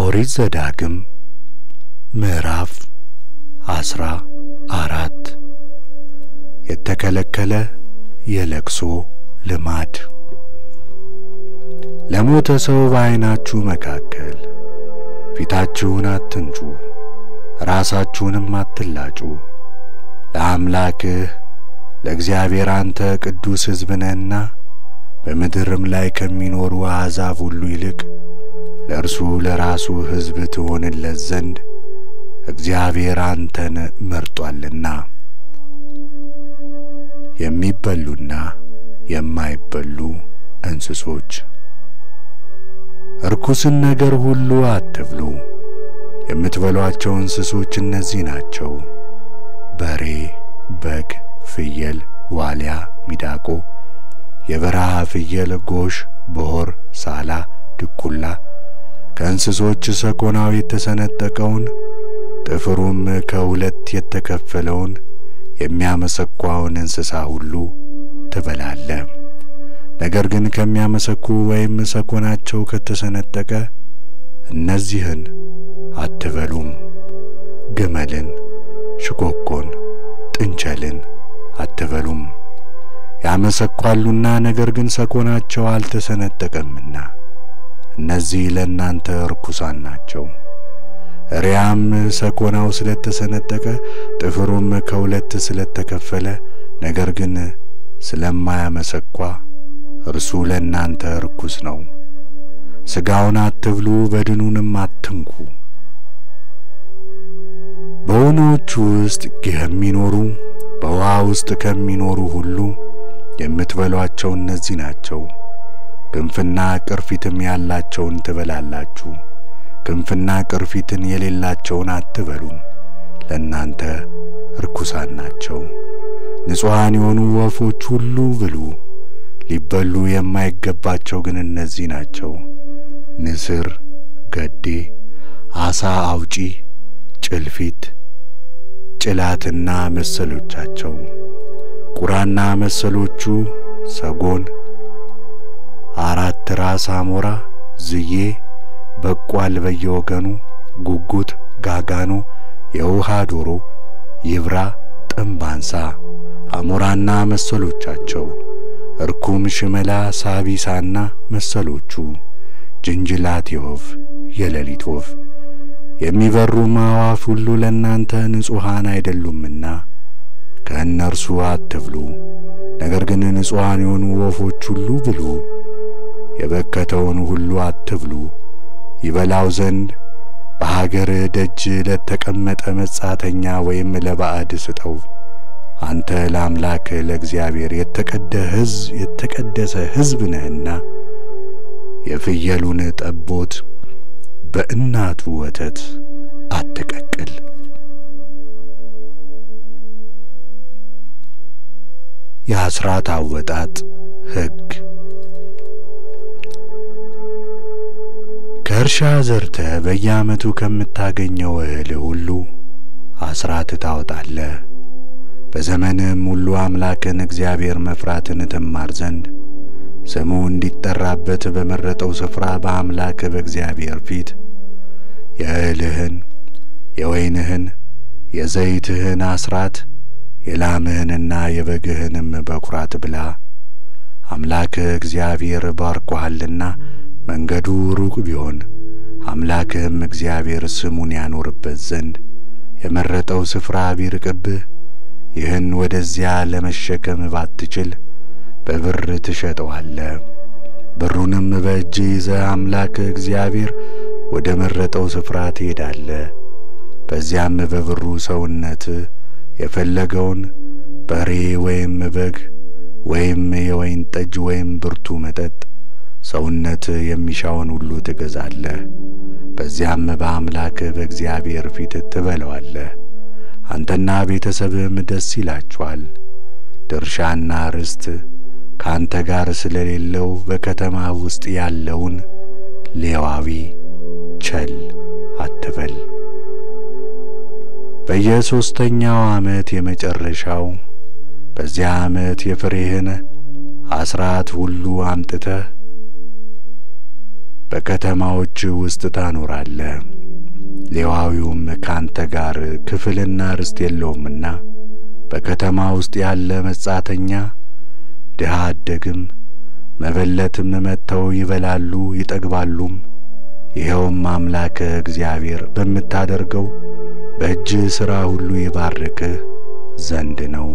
ኦሪት ዘዳግም ምዕራፍ 14 የተከለከለ የለቅሶ ልማድ። ለሞተ ሰው በዓይናችሁ መካከል ፊታችሁን አትንጩ፣ ራሳችሁንም አትላጩ። ለአምላክህ ለእግዚአብሔር አንተ ቅዱስ ሕዝብ ነህና በምድርም ላይ ከሚኖሩ አሕዛብ ሁሉ ይልቅ ለእርሱ ለራሱ ሕዝብ ትሆንለት ዘንድ እግዚአብሔር አንተን መርጧልና። የሚበሉና የማይበሉ እንስሶች። ርኩስን ነገር ሁሉ አትብሉ። የምትበሏቸው እንስሶች እነዚህ ናቸው: በሬ፣ በግ፣ ፍየል፣ ዋልያ፣ ሚዳቆ፣ የበረሃ ፍየል፣ ጎሽ፣ ቦር፣ ሳላ፣ ድኩላ፣ ከእንስሶች ሰኮናው የተሰነጠቀውን ጥፍሩም ከሁለት የተከፈለውን የሚያመሰኳውን እንስሳ ሁሉ ትበላለህ። ነገር ግን ከሚያመሰኩ ወይም ሰኮናቸው ከተሰነጠቀ እነዚህን አትበሉም: ግመልን፣ ሽኮኮን፣ ጥንቸልን አትበሉም። ያመሰኳሉና ነገር ግን ሰኮናቸው አልተሰነጠቀምና እነዚህ ለእናንተ ርኩሳን ናቸው። እሪያም ሰኮናው ስለተሰነጠቀ ጥፍሩም ከሁለት ስለተከፈለ ነገር ግን ስለማያመሰኳ እርሱ ለእናንተ ርኩስ ነው። ሥጋውን አትብሉ፣ በድኑንም አትንኩ። በወንዞች ውስጥ የሚኖሩ በውሃ ውስጥ ከሚኖሩ ሁሉ የምትበሏቸው እነዚህ ናቸው: ክንፍና ቅርፊትም ያላቸውን ትበላላችሁ። ክንፍና ቅርፊትን የሌላቸውን አትበሉም፣ ለእናንተ ርኩሳን ናቸው። ንጹሐን የሆኑ ወፎች ሁሉ ብሉ። ሊበሉ የማይገባቸው ግን እነዚህ ናቸው: ንስር፣ ገዴ፣ ዓሣ አውጪ፣ ጭልፊት፣ ጭላትና መሰሎቻቸው፣ ቁራና መሰሎቹ፣ ሰጎን፣ አራት ራስ አሞራ፣ ዝዬ፣ በቋል በየወገኑ፣ ጉጉት፣ ጋጋኖ፣ የውሃ ዶሮ፣ ይብራ፣ ጥምባንሳ፣ አሞራና መሰሎቻቸው፣ እርኩም፣ ሽመላ፣ ሳቢሳና መሰሎቹ፣ ጅንጅላት፣ የወፍ፣ የሌሊት ወፍ። የሚበሩ አዕዋፍ ሁሉ ለእናንተ ንጹሐን አይደሉምና ከእነርሱ አትብሉ። ነገር ግን ንጹሐን የሆኑ ወፎች ሁሉ ብሉ። የበከተውን ሁሉ አትብሉ። ይበላው ዘንድ በሀገር ደጅ ለተቀመጠ መጻተኛ ወይም ለባዕድ ስጠው። አንተ ለአምላክ ለእግዚአብሔር የተቀደሰ ሕዝብ ነህና። የፍየሉን ጠቦት በእናቱ ወተት አትቀቅል። የአስራት አወጣጥ ሕግ። ከእርሻ ዘርተህ በየዓመቱ ከምታገኘው እህል ሁሉ አስራት ታወጣለህ። በዘመንም ሁሉ አምላክን እግዚአብሔር መፍራትን ትማር ዘንድ ስሙ እንዲጠራበት በመረጠው ስፍራ በአምላክ በእግዚአብሔር ፊት የእህልህን፣ የወይንህን፣ የዘይትህን አስራት፣ የላምህንና የበግህንም በኩራት ብላ። አምላክህ እግዚአብሔር ባርኮሃልና መንገዱ ሩቅ ቢሆን አምላክህም እግዚአብሔር ስሙን ያኖርበት ዘንድ የመረጠው ስፍራ ቢርቅብህ ይህን ወደዚያ ለመሸከም ባትችል በብር ትሸጠዋለህ። ብሩንም በእጅ ይዘህ አምላክህ እግዚአብሔር ወደ መረጠው ስፍራ ትሄዳለህ። በዚያም በብሩ ሰውነት የፈለገውን በሬ ወይም በግ ወይም የወይን ጠጅ ወይም ብርቱ መጠጥ ሰውነት የሚሻውን ሁሉ ትገዛለህ። በዚያም በአምላክህ በእግዚአብሔር ፊት ትበላዋለህ። አንተና ቤተሰብህም ደስ ይላችኋል። ድርሻና ርስት ካንተ ጋር ስለሌለው በከተማ ውስጥ ያለውን ሌዋዊ ቸል አትበል። በየሶስተኛው ዓመት የመጨረሻው በዚያ ዓመት የፍሬህን አስራት ሁሉ አምጥተህ በከተማዎች ውስጥ ታኖራለህ። ሌዋዊውም ካንተ ጋር ክፍልና ርስት የለውምና በከተማ ውስጥ ያለ መጻተኛ ድሃ አደግም መበለትም መጥተው ይበላሉ ይጠግባሉም። ይኸውም አምላክ እግዚአብሔር በምታደርገው በእጅ ሥራ ሁሉ ይባርክህ ዘንድ ነው።